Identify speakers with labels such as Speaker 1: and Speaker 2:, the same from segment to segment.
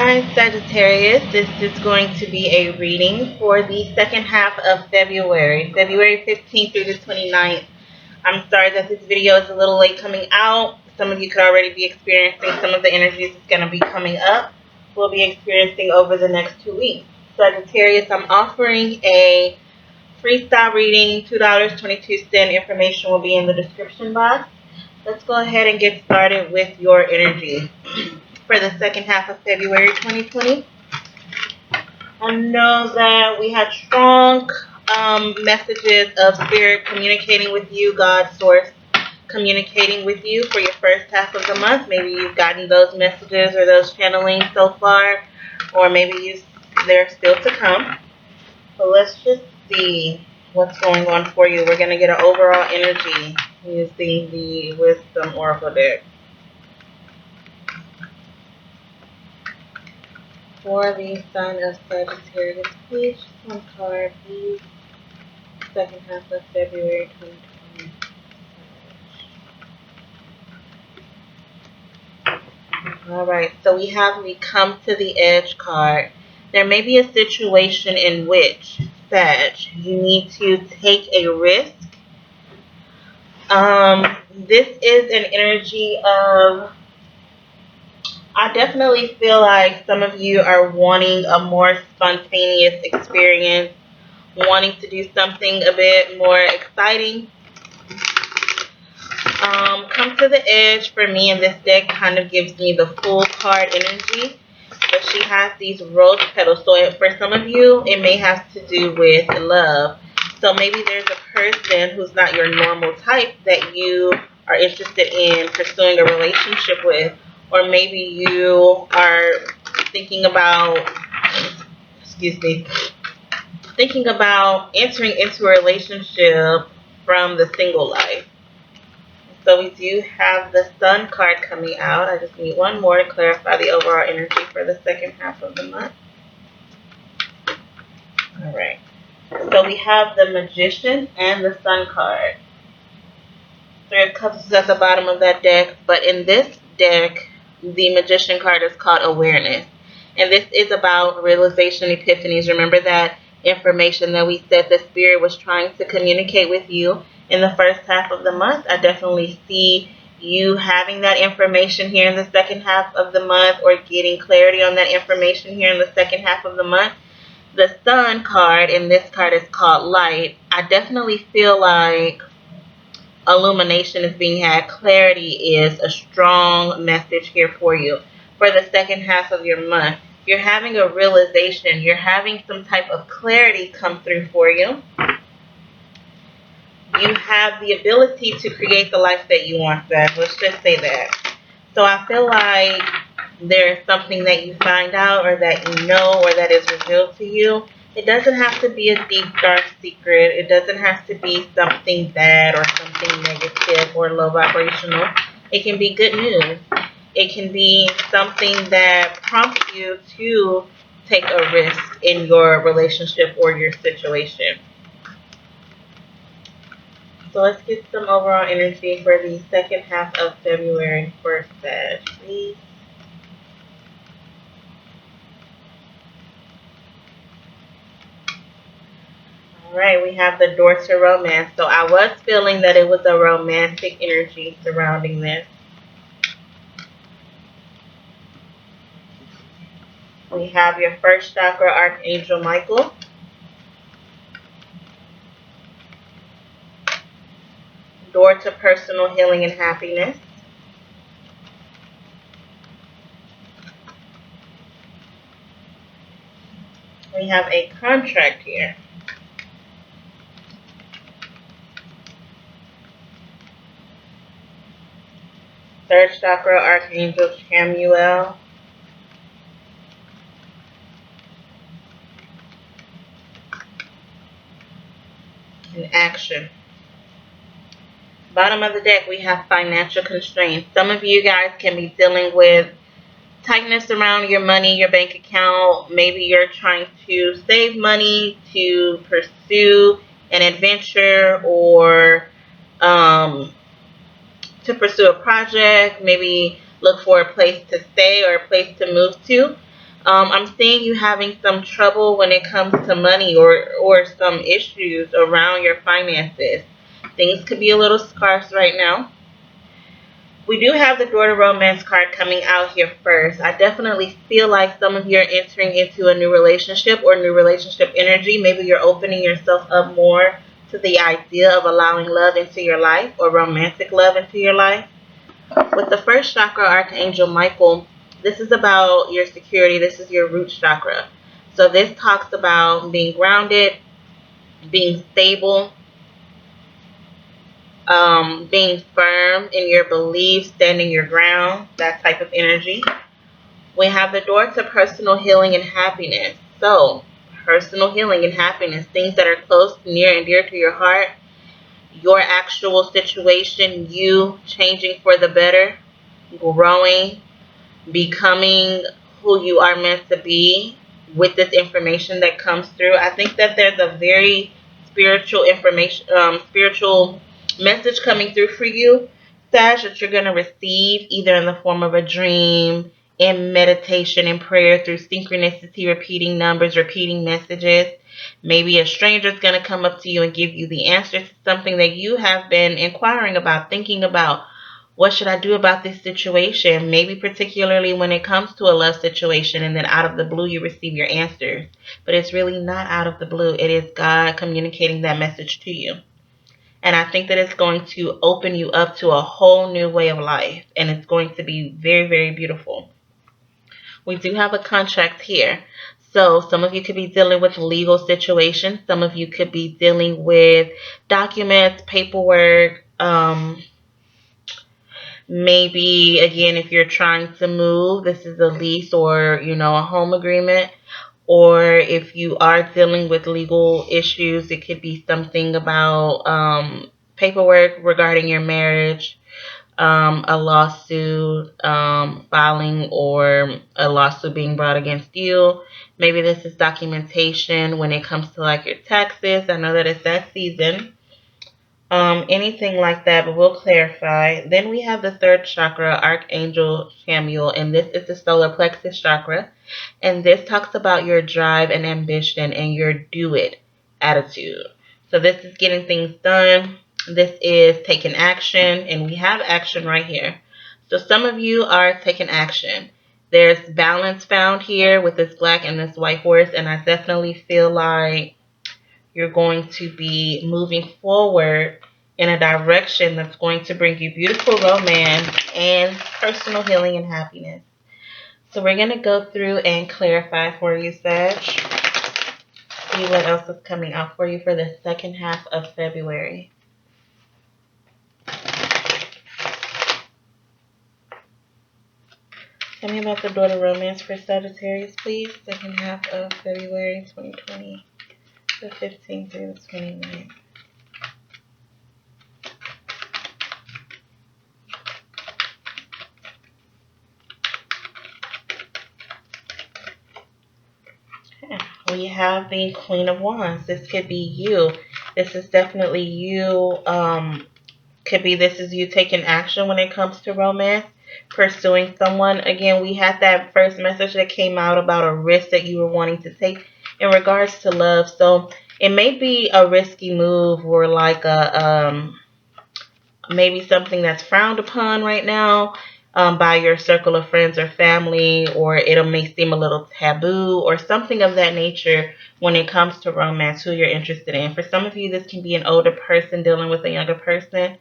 Speaker 1: Hi Sagittarius, this is going to be a reading for the second half of February 15th through the 29th. I'm sorry that this video is a little late coming out. Some of you could already be experiencing some of the energies that's going to be coming up. We'll be experiencing over the next 2 weeks. Sagittarius, I'm offering a freestyle reading, $2.22. Information will be in the description box. Let's go ahead and get started with your energy for the second half of February 2020. I know that we had strong messages of Spirit communicating with you, God, Source communicating with you for your first half of the month. Maybe you've gotten those messages or those channelings so far, or maybe they're still to come. So let's just see what's going on for you. We're going to get an overall energy using the Wisdom Oracle deck. For the sign of Sagittarius, please, just one card, please. Second half of February 2020. Alright, so we have the Come to the Edge card. There may be a situation in which, Sag, you need to take a risk. This is an energy of, I definitely feel like some of you are wanting a more spontaneous experience, wanting to do something a bit more exciting. Come to the Edge for me in this deck kind of gives me the full card energy, but she has these rose petals. So for some of you, it may have to do with love. So maybe there's a person who's not your normal type that you are interested in pursuing a relationship with, or maybe you are thinking about, thinking about entering into a relationship from the single life. So we do have the Sun card coming out. I just need one more to clarify the overall energy for the second half of the month. Alright. So we have the Magician and the Sun card. Three of Cups is at the bottom of that deck. But in this deck, the Magician card is called Awareness. And this is about realization epiphanies. Remember that information that we said the Spirit was trying to communicate with you in the first half of the month. I definitely see you having that information here in the second half of the month, or getting clarity on that information here in the second half of the month. The Sun card, and this card is called Light. I definitely feel like illumination is being had. Clarity is a strong message here for you for the second half of your month. You're having a realization. You're having some type of clarity come through for you. You have the ability to create the life that you want, Sag. Let's just say that. So I feel like there's something that you find out, or that you know, or that is revealed to you. It doesn't have to be a deep, dark secret. It doesn't have to be something bad or something negative or low vibrational. It can be good news. It can be something that prompts you to take a risk in your relationship or your situation. So let's get some overall energy for the second half of February for Sag, please. Alright, we have the Door to Romance. So I was feeling that it was a romantic energy surrounding this. We have your first chakra, Archangel Michael. Door to personal healing and happiness. We have a contract here. Third chakra, Archangel Chamuel. And action. Bottom of the deck, we have financial constraints. Some of you guys can be dealing with tightness around your money, your bank account. Maybe you're trying to save money to pursue an adventure, or to pursue a project. Maybe look for a place to stay or a place to move to. I'm seeing you having some trouble when it comes to money, or some issues around your finances. Things could be a little scarce right now. We do have the Door to Romance card coming out here first. I definitely feel like some of you are entering into a new relationship or new relationship energy. Maybe you're opening yourself up more to the idea of allowing love into your life, or romantic love into your life. With the first chakra, Archangel Michael, this is about your security. This is your root chakra. So this talks about being grounded, being stable, being firm in your beliefs, standing your ground, that type of energy. We have the door to personal healing and happiness. So, personal healing and happiness, things that are close, near, and dear to your heart, your actual situation, you changing for the better, growing, becoming who you are meant to be with this information that comes through. I think that there's a very spiritual message coming through for you, Sag, that you're going to receive either in the form of a dream, in meditation and prayer, through synchronicity, repeating numbers, repeating messages. Maybe a stranger is going to come up to you and give you the answer to something that you have been inquiring about, thinking about. What should I do about this situation? Maybe particularly when it comes to a love situation, and then out of the blue you receive your answers. But it's really not out of the blue. It is God communicating that message to you. And I think that it's going to open you up to a whole new way of life. And it's going to be very, very beautiful. We do have a contract here. So some of you could be dealing with legal situations. Some of you could be dealing with documents, paperwork, maybe, again, if you're trying to move, this is a lease or, a home agreement. Or if you are dealing with legal issues, it could be something about paperwork regarding your marriage, a lawsuit filing, or a lawsuit being brought against you. Maybe this is documentation when it comes to like your taxes. I know that it's that season. Anything like that, but we'll clarify. Then we have the third chakra, Archangel Samuel, and this is the solar plexus chakra. And this talks about your drive and ambition and your do it attitude. So this is getting things done. This is taking action, and we have action right here. So some of you are taking action. There's balance found here with this black and this white horse, and I definitely feel like you're going to be moving forward in a direction that's going to bring you beautiful romance and personal healing and happiness. So we're going to go through and clarify for you, Sag. See what else is coming out for you for the second half of February. Tell me about the door to romance for Sagittarius, please. Second half of February 2020, the 15th through the 29th. We have the Queen of Wands. This could be you. This is definitely you. This is you taking action when it comes to romance, pursuing someone. Again, we had that first message that came out about a risk that you were wanting to take in regards to love. So it may be a risky move, or like a maybe something that's frowned upon right now by your circle of friends or family, or it may seem a little taboo or something of that nature when it comes to romance, who you're interested in. For some of you, this can be an older person dealing with a younger person.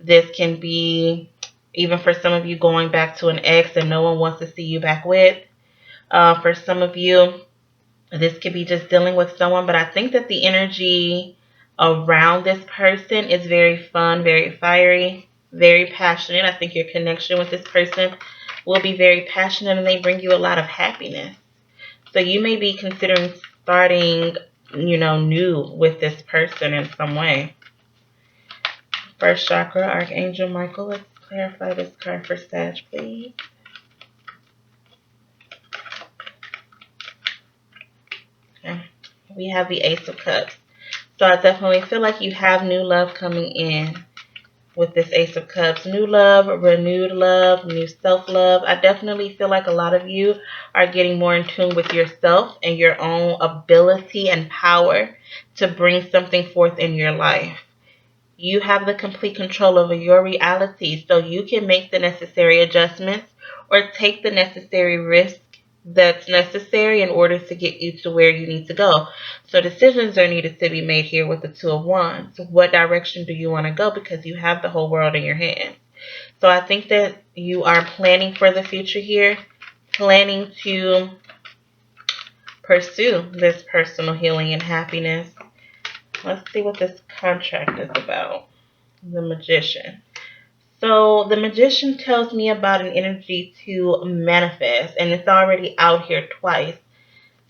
Speaker 1: This can be, even for some of you, going back to an ex and no one wants to see you back with. For some of you, this could be just dealing with someone, but I think that the energy around this person is very fun, very fiery, very passionate. I think your connection with this person will be very passionate, and they bring you a lot of happiness. So you may be considering starting, new with this person in some way. First chakra, Archangel Michael. Let's clarify this card for Sag, please. Okay. We have the Ace of Cups. So I definitely feel like you have new love coming in with this Ace of Cups. New love, renewed love, new self-love. I definitely feel like a lot of you are getting more in tune with yourself and your own ability and power to bring something forth in your life. You have the complete control over your reality, so you can make the necessary adjustments or take the necessary risk that's necessary in order to get you to where you need to go. So decisions are needed to be made here with the Two of Wands. What direction do you want to go? Because you have the whole world in your hands. So I think that you are planning for the future here, planning to pursue this personal healing and happiness. Let's see what this contract is about. The Magician. So the Magician tells me about an energy to manifest, and it's already out here twice.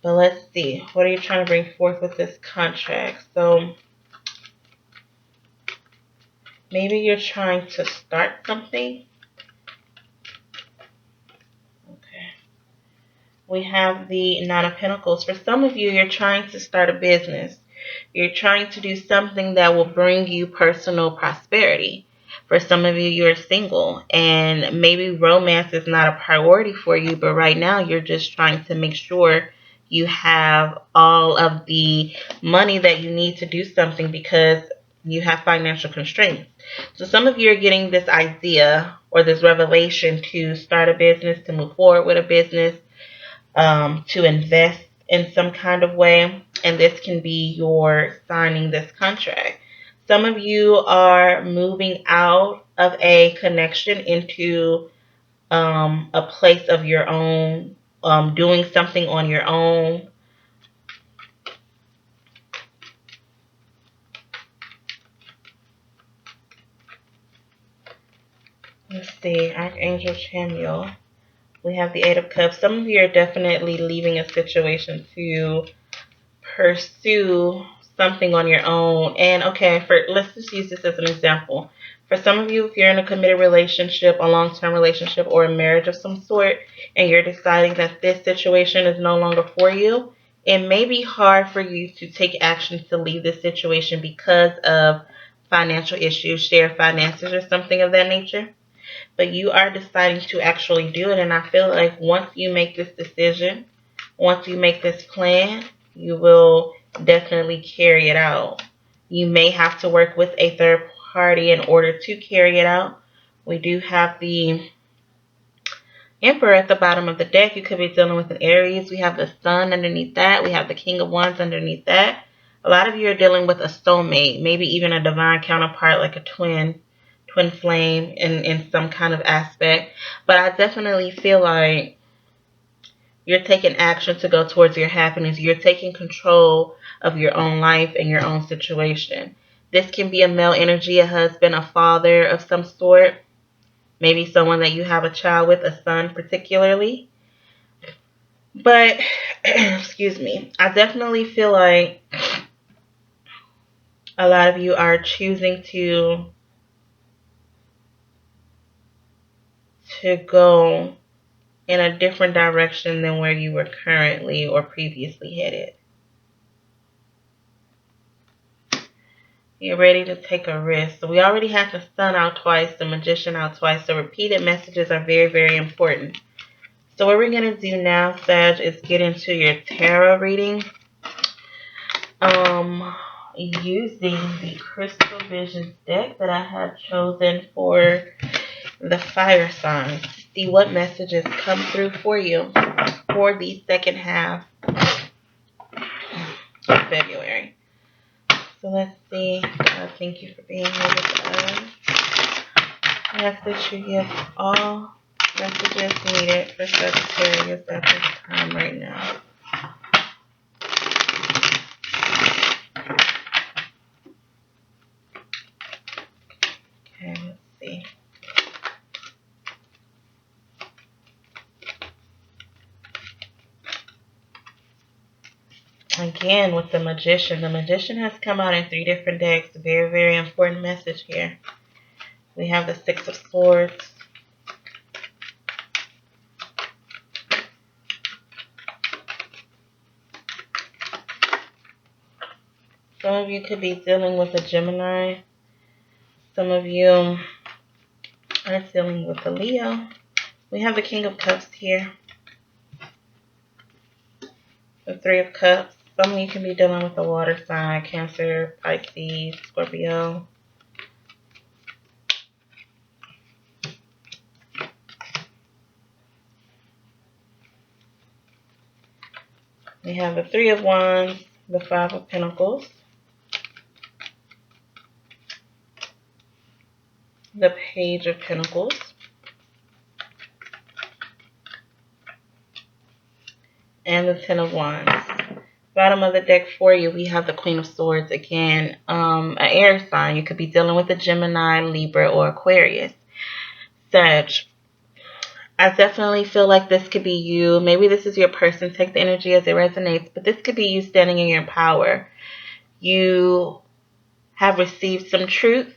Speaker 1: But let's see. What are you trying to bring forth with this contract? So maybe you're trying to start something. Okay. We have the Nine of Pentacles. For some of you, you're trying to start a business. You're trying to do something that will bring you personal prosperity. For some of you, you're single and maybe romance is not a priority for you, but right now you're just trying to make sure you have all of the money that you need to do something because you have financial constraints. So some of you are getting this idea or this revelation to start a business, to move forward with a business, to invest in some kind of way, and this can be your signing this contract. Some of you are moving out of a connection into a place of your own, doing something on your own. Let's see, Archangel Chamuel. We have the Eight of Cups. Some of you are definitely leaving a situation to pursue something on your own. And okay, let's just use this as an example. For some of you, if you're in a committed relationship, a long-term relationship, or a marriage of some sort, and you're deciding that this situation is no longer for you, it may be hard for you to take action to leave this situation because of financial issues, share finances, or something of that nature. But you are deciding to actually do it, and I feel like once you make this decision, once you make this plan, you will definitely carry it out. You may have to work with a third party in order to carry it out. We do have the Emperor at the bottom of the deck. You could be dealing with an Aries. We have the Sun underneath that. We have the King of Wands underneath that. A lot of you are dealing with a soulmate, maybe even a divine counterpart like a twin flame in some kind of aspect. But I definitely feel like you're taking action to go towards your happiness. You're taking control of your own life and your own situation. This can be a male energy, a husband, a father of some sort. Maybe someone that you have a child with, a son particularly. But, excuse me, I definitely feel like a lot of you are choosing to go in a different direction than where you were currently or previously headed. You're ready to take a risk. So we already had the Sun out twice, the Magician out twice. So repeated messages are very, very important. So what we're going to do now, Sag, is get into your tarot reading. Using the Crystal Visions deck that I have chosen for the fire signs. See what messages come through for you for the second half of February. So let's see. Thank you for being here with us. I ask that you give all messages needed for Sagittarius at this time right now. Okay, let's see. Again, with the Magician. The Magician has come out in 3 different decks. Very, very important message here. We have the Six of Swords. Some of you could be dealing with a Gemini, Some of you are dealing with a Leo. We have the King of Cups here. The Three of Cups. Some of you can be dealing with a water sign, Cancer, Pisces, Scorpio. We have the Three of Wands, the Five of Pentacles, the Page of Pentacles, and the Ten of Wands. Bottom of the deck for you, we have the Queen of Swords again, an air sign. You could be dealing with a Gemini, Libra, or Aquarius. Sag, I definitely feel like this could be you. Maybe this is your person. Take the energy as it resonates, but this could be you standing in your power. You have received some truth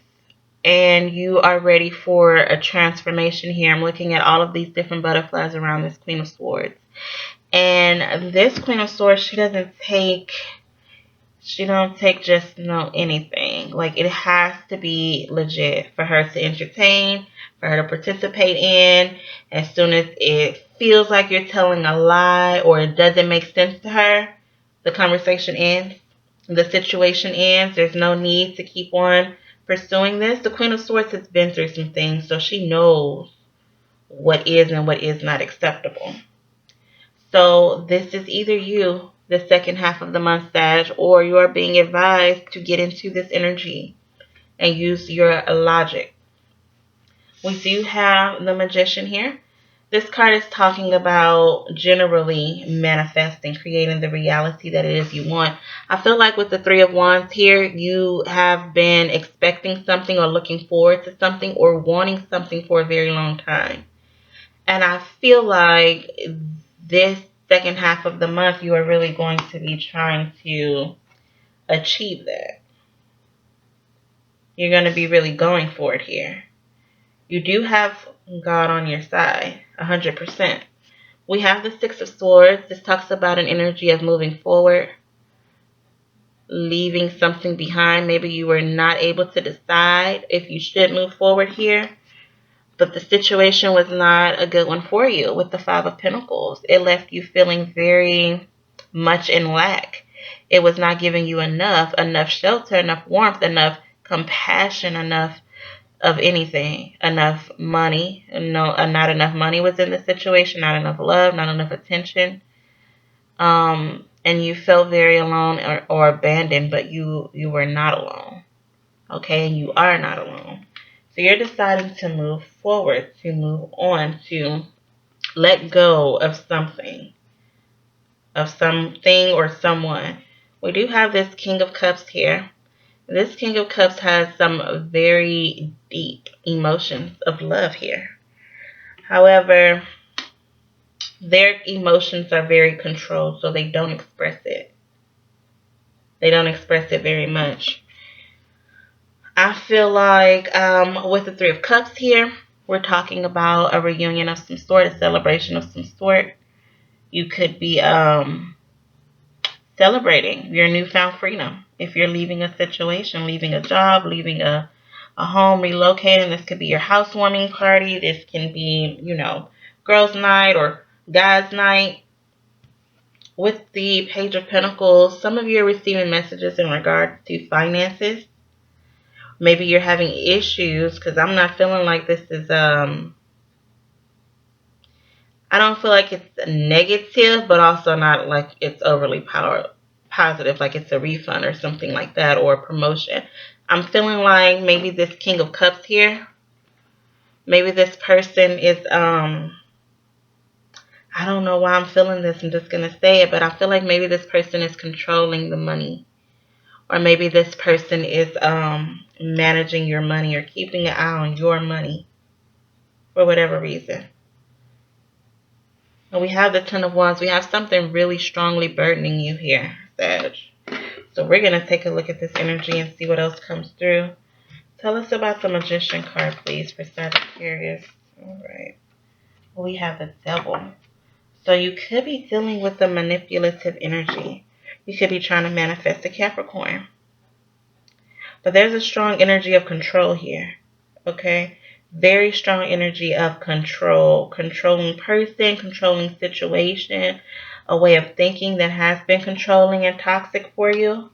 Speaker 1: and you are ready for a transformation here. I'm looking at all of these different butterflies around this Queen of Swords. And this Queen of Swords, she don't take just anything. Like, it has to be legit for her to entertain, for her to participate in. As soon as it feels like you're telling a lie or it doesn't make sense to her, the conversation ends. The situation ends. There's no need to keep on pursuing this. The Queen of Swords has been through some things, so she knows what is and what is not acceptable. So this is either you, the second half of the month, Sag, or you are being advised to get into this energy and use your logic. We do have the Magician here. This card is talking about generally manifesting, creating the reality that it is you want. I feel like with the Three of Wands here, you have been expecting something or looking forward to something or wanting something for a very long time. And I feel like this second half of the month, you are really going to be trying to achieve that. You're going to be really going for it here. You do have God on your side, 100%. We have the Six of Swords. This talks about an energy of moving forward, leaving something behind. Maybe you were not able to decide if you should move forward here, but the situation was not a good one for you with the Five of Pentacles. It left you feeling very much in lack. It was not giving you enough shelter, enough warmth, enough compassion, enough of anything, enough money. No, not enough money was in the situation, not enough love, not enough attention. And you felt very alone or abandoned, but you were not alone. Okay, and you are not alone. So you're deciding to move forward, to move on, to let go of something or someone. We do have this King of Cups here. This King of Cups has some very deep emotions of love here. However, their emotions are very controlled, so they don't express it. They don't express it very much. I feel like with the Three of Cups here, we're talking about a reunion of some sort, a celebration of some sort. You could be celebrating your newfound freedom. If you're leaving a situation, leaving a job, leaving a home, relocating, this could be your housewarming party. This can be, girls' night or guys' night. With the Page of Pentacles, some of you are receiving messages in regards to finances. Maybe you're having issues, because I'm not feeling like this is, I don't feel like it's negative, but also not like it's overly positive, like it's a refund or something like that, or a promotion. I'm feeling like maybe this King of Cups here, maybe this person is, I don't know why I'm feeling this, I'm just going to say it, but I feel like maybe this person is controlling the money. Or maybe this person is managing your money or keeping an eye on your money for whatever reason. And we have the Ten of Wands. We have something really strongly burdening you here, Sag. So we're going to take a look at this energy and see what else comes through. Tell us about the Magician card, please, for Sagittarius. All right. We have the Devil. So you could be dealing with the manipulative energy. You could be trying to manifest a Capricorn. But there's a strong energy of control here. Okay? Very strong energy of control. Controlling person, controlling situation, a way of thinking that has been controlling and toxic for you.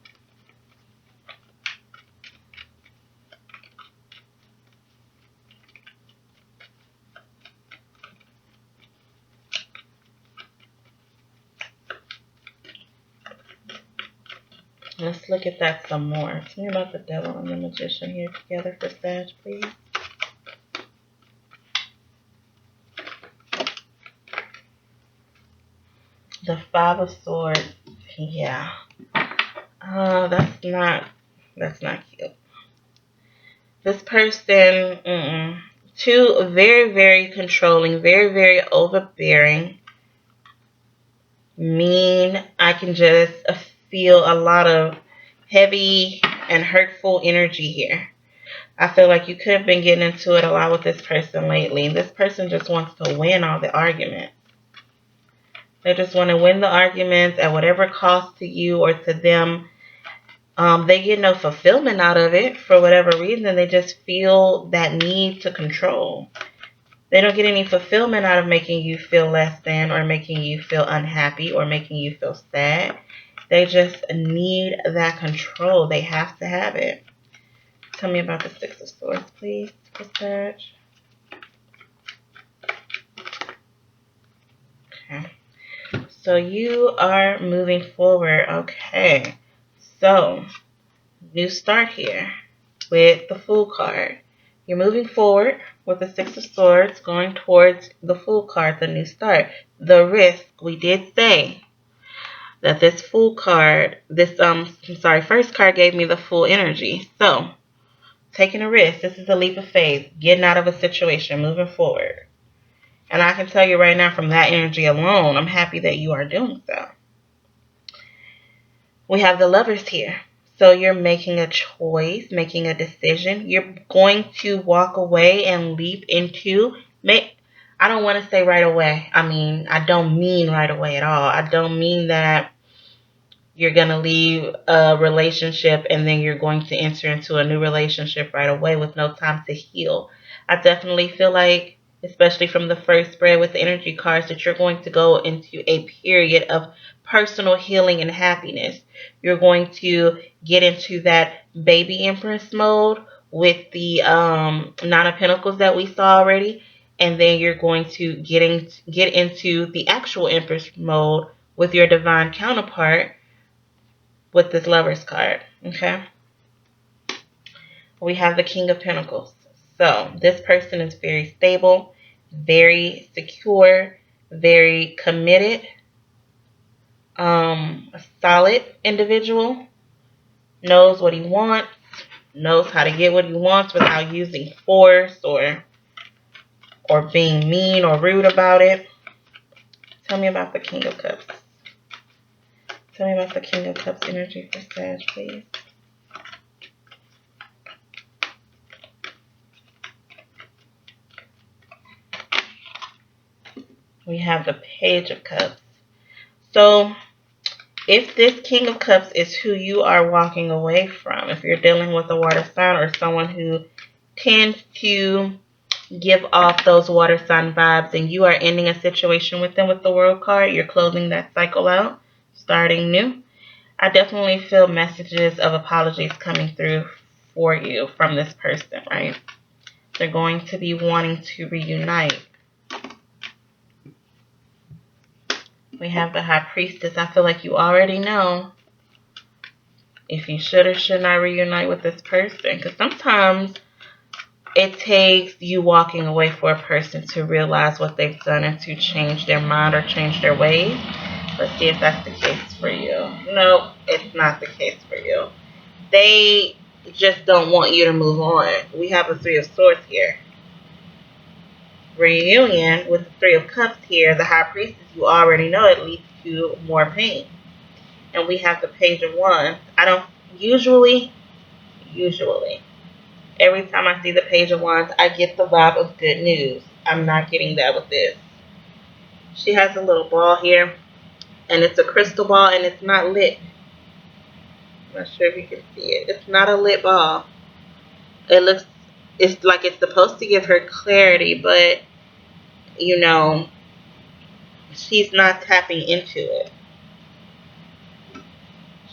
Speaker 1: Let's look at that some more. Tell me about the devil and the magician here together for Sag, please. The Five of Swords. Yeah. That's not cute. This person, too, very, very controlling, very, very overbearing, mean. I can just feel a lot of heavy and hurtful energy here. I feel like you could have been getting into it a lot with this person lately. This person just wants to win all the arguments. They just want to win the arguments at whatever cost to you or to them. They get no fulfillment out of it for whatever reason. They just feel that need to control. They don't get any fulfillment out of making you feel less than or making you feel unhappy or making you feel sad. They just need that control. They have to have it. Tell me about the Six of Swords, please, for Sag. Okay. So you are moving forward. Okay. So, new start here with the Fool card. You're moving forward with the Six of Swords, going towards the Fool card, the new start. The risk. We did say that this Fool card, first card gave me the Fool energy. So, taking a risk. This is a leap of faith. Getting out of a situation, moving forward. And I can tell you right now from that energy alone, I'm happy that you are doing so. We have the Lovers here. So you're making a choice, making a decision. You're going to walk away and leap into, I don't want to say right away. I don't mean right away at all. I don't mean that you're going to leave a relationship and then you're going to enter into a new relationship right away with no time to heal. I definitely feel like, especially from the first spread with the energy cards, that you're going to go into a period of personal healing and happiness. You're going to get into that baby empress mode with the Nine of Pentacles that we saw already. And then you're going to get into the actual empress mode with your divine counterpart with this Lovers card. Okay. We have the King of Pentacles. So this person is very stable, very secure, very committed, a solid individual, knows what he wants, knows how to get what he wants without using force or being mean or rude about it. Tell me about the King of Cups. Tell me about the King of Cups energy for Sag, please. We have the Page of Cups. So if this King of Cups is who you are walking away from, if you're dealing with a water sign or someone who tends to give off those water sign vibes and you are ending a situation with them with the World card, you're closing that cycle out, starting new. I definitely feel messages of apologies coming through for you from this person, right? They're going to be wanting to reunite. We have the High Priestess. I feel like you already know if you should or should not reunite with this person. Because sometimes it takes you walking away for a person to realize what they've done and to change their mind or change their ways. Let's see if that's the case for you. No, it's not the case for you. They just don't want you to move on. We have the Three of Swords here. Reunion with the Three of Cups here. The High Priestess, you already know it leads to more pain. And we have the Page of Wands. I don't usually, every time I see the Page of Wands, I get the vibe of good news. I'm not getting that with this. She has a little ball here, and it's a crystal ball, and it's not lit. I'm not sure if you can see it. It's not a lit ball. It looks, it's like it's supposed to give her clarity, but you know, she's not tapping into it.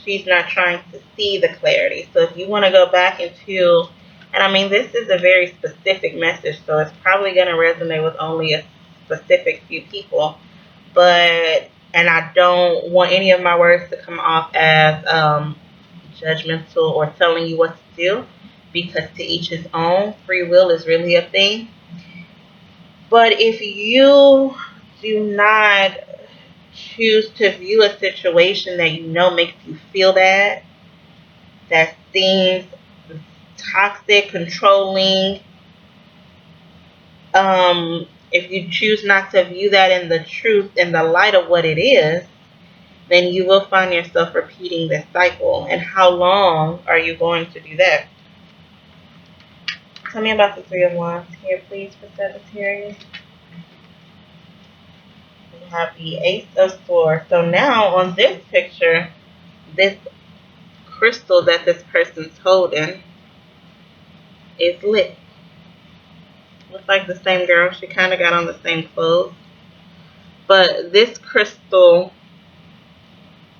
Speaker 1: She's not trying to see the clarity. So if you want to go back into, and I mean, this is a very specific message, so it's probably going to resonate with only a specific few people. But, and I don't want any of my words to come off as judgmental or telling you what to do, because to each his own. Free will is really a thing. But if you do not choose to view a situation that you know makes you feel bad, that seems toxic, controlling, if you choose not to view that in the truth, in the light of what it is, then you will find yourself repeating this cycle. And how long are you going to do that? Tell me about the Three of Wands here, please, for Sagittarius. We have the Ace of Swords. So now on this picture, this crystal that this person's holding is lit. Looks like the same girl. She kind of got on the same clothes. But this crystal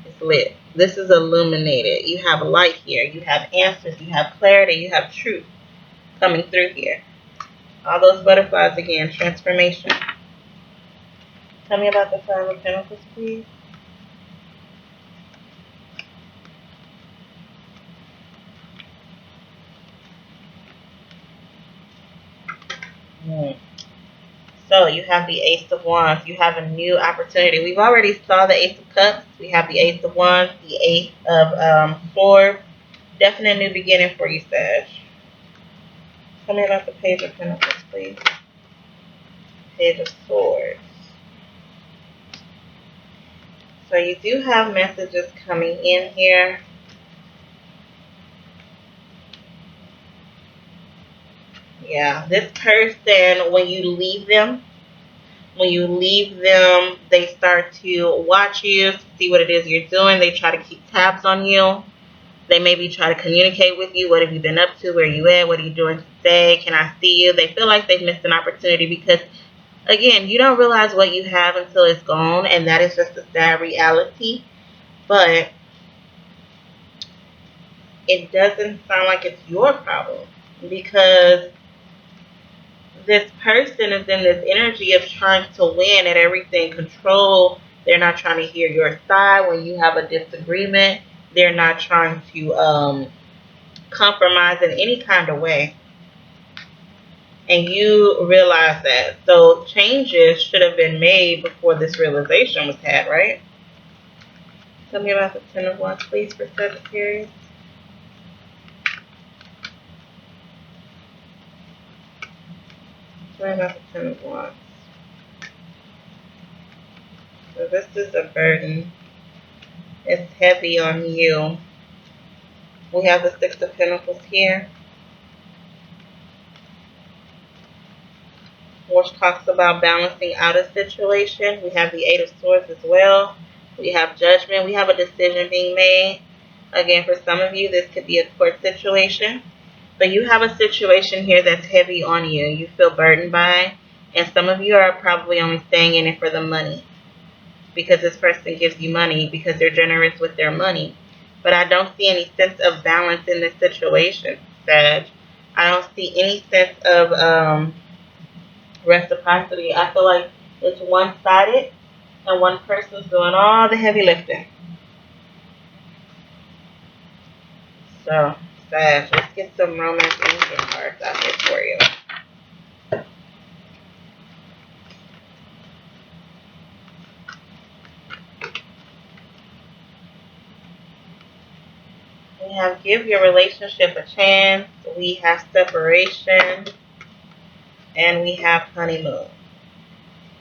Speaker 1: is lit. This is illuminated. You have light here. You have answers. You have clarity. You have truth coming through here. All those butterflies again. Transformation. Tell me about the Five of Pentacles, please. So you have the Ace of Wands. You have a new opportunity. We've already saw the Ace of Cups. We have the Ace of Wands, the Ace of Swords. Definite new beginning for you, Sag. Tell me about the Page of Pentacles, please. Page of Swords. So you do have messages coming in here. Yeah, this person, when you leave them, they start to watch you, see what it is you're doing. They try to keep tabs on you. They maybe try to communicate with you. What have you been up to? Where are you at? What are you doing today? Can I see you? They feel like they've missed an opportunity because, again, you don't realize what you have until it's gone, and that is just a sad reality. But it doesn't sound like it's your problem, because this person is in this energy of trying to win at everything, control. They're not trying to hear your side when you have a disagreement. They're not trying to compromise in any kind of way. And you realize that. So changes should have been made before this realization was had, right? Tell me about the Ten of Wands, please, for Sagittarius. Tell me about the Ten of Wands. So this is a burden. It's heavy on you. We have the Six of Pentacles here, which talks about balancing out a situation. We have the Eight of Swords as well. We have Judgment. We have a decision being made. Again, for some of you, this could be a court situation. But you have a situation here that's heavy on you. You feel burdened by. And some of you are probably only staying in it for the money, because this person gives you money because they're generous with their money. But I don't see any sense of balance in this situation, Sag. I don't see any sense of reciprocity. I feel like it's one-sided and one person's doing all the heavy lifting. So, Sag, let's get some romance angel cards out here for you. We have give your relationship a chance. We have separation. And we have honeymoon.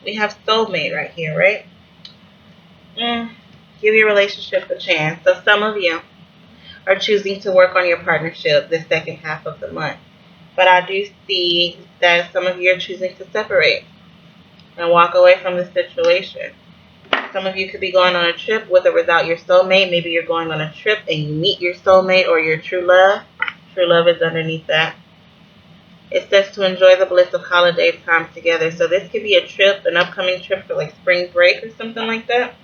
Speaker 1: We have soulmate right here, right? Give your relationship a chance. So some of you are choosing to work on your partnership the second half of the month. But I do see that some of you are choosing to separate and walk away from the situation. Some of you could be going on a trip with or without your soulmate. Maybe you're going on a trip and you meet your soulmate or your true love. True love is underneath that. It says to enjoy the bliss of holiday time together. So this could be a trip, an upcoming trip for like spring break or something like that.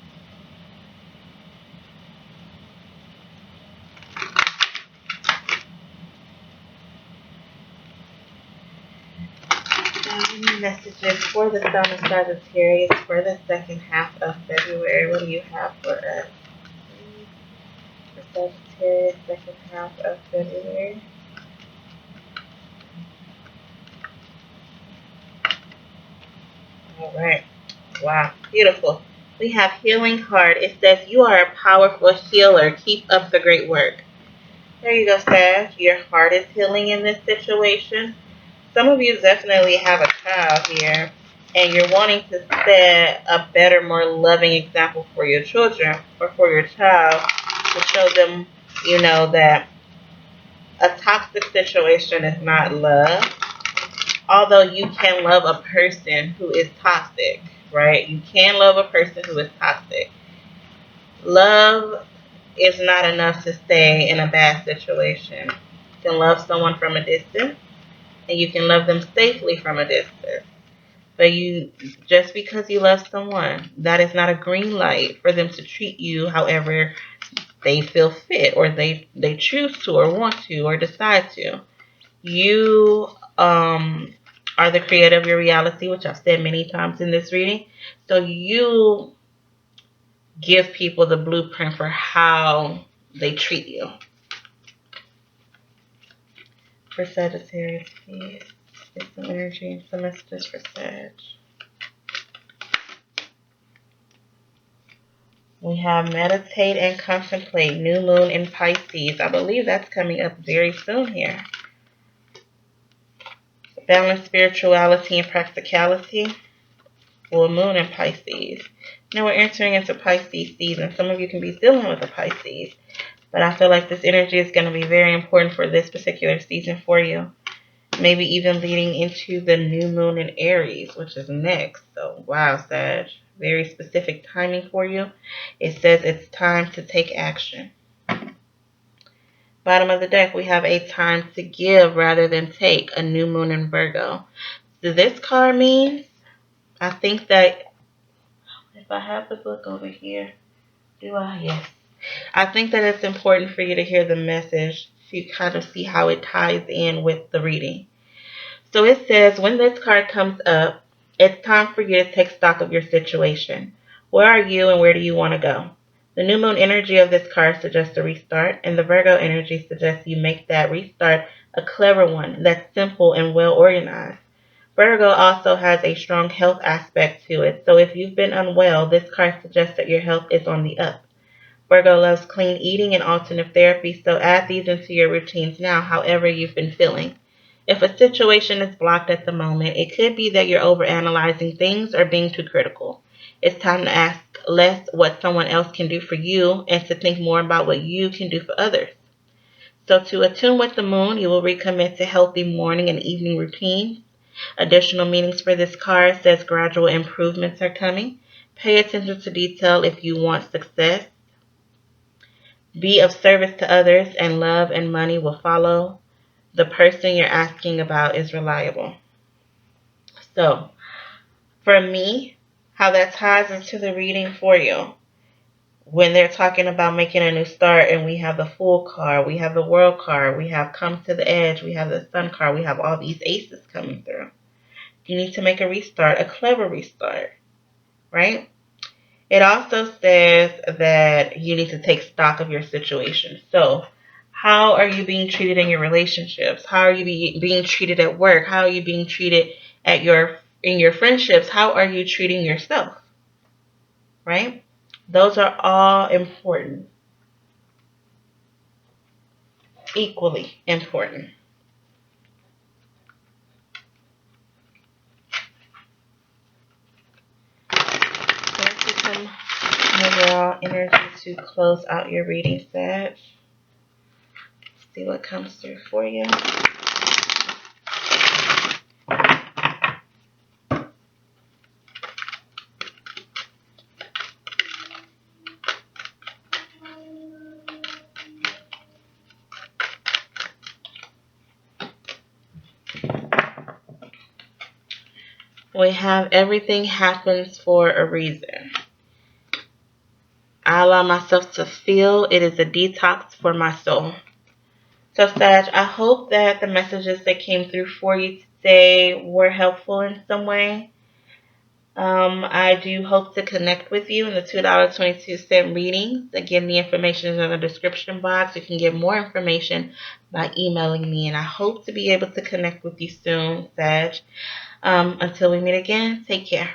Speaker 1: Any messages for the Sun of Sagittarius for the second half of February? What do you have for us? For Sagittarius, second half of February. All right. Wow. Beautiful. We have healing card. It says you are a powerful healer. Keep up the great work. There you go, Sag. Your heart is healing in this situation. Some of you definitely have a child here, and you're wanting to set a better, more loving example for your children or for your child to show them, you know, that a toxic situation is not love. Although you can love a person who is toxic, right? You can love a person who is toxic. Love is not enough to stay in a bad situation. You can love someone from a distance, and you can love them safely from a distance. But just because you love someone, that is not a green light for them to treat you however they feel fit or they choose to or want to or decide to. You are the creator of your reality, which I've said many times in this reading. So you give people the blueprint for how they treat you. For Sagittarius, please. Get some energy and some messages for Sag. We have meditate and contemplate. New moon in Pisces. I believe that's coming up very soon here. Balance spirituality and practicality. Full moon in Pisces. Now we're entering into Pisces season. Some of you can be dealing with a Pisces, but I feel like this energy is going to be very important for this particular season for you. Maybe even leading into the new moon in Aries, which is next. So, wow, Sag. Very specific timing for you. It says it's time to take action. Bottom of the deck, we have a time to give rather than take. A new moon in Virgo. So this card means, I think that, if I have the book over here, do I? Yes. I think that it's important for you to hear the message to kind of see how it ties in with the reading. So it says, when this card comes up, it's time for you to take stock of your situation. Where are you and where do you want to go? The new moon energy of this card suggests a restart, and the Virgo energy suggests you make that restart a clever one that's simple and well organized. Virgo also has a strong health aspect to it, so if you've been unwell, this card suggests that your health is on the up. Virgo loves clean eating and alternative therapy, so add these into your routines now, however you've been feeling. If a situation is blocked at the moment, it could be that you're overanalyzing things or being too critical. It's time to ask less what someone else can do for you and to think more about what you can do for others. So to attune with the moon, you will recommit to healthy morning and evening routines. Additional meanings for this card says gradual improvements are coming. Pay attention to detail if you want success. Be of service to others, and love and money will follow. The person you're asking about is reliable. So, for me, how that ties into the reading for you. When they're talking about making a new start, and we have the Fool card, we have the World card, we have Come to the Edge, we have the Sun card, we have all these aces coming through. You need to make a restart, a clever restart, right? It also says that you need to take stock of your situation. So, how are you being treated in your relationships? How are you being treated at work? How are you being treated in your friendships? How are you treating yourself? Right? Those are all important. Equally important. Let's get some overall energy to close out your reading, Sag. See what comes through for you. We have everything happens for a reason. I allow myself to feel. It is a detox for my soul. So, Sag, I hope that the messages that came through for you today were helpful in some way. I do hope to connect with you in the $2.22 readings. Again, the information is in the description box. You can get more information by emailing me, and I hope to be able to connect with you soon, Sag. Until we meet again, take care.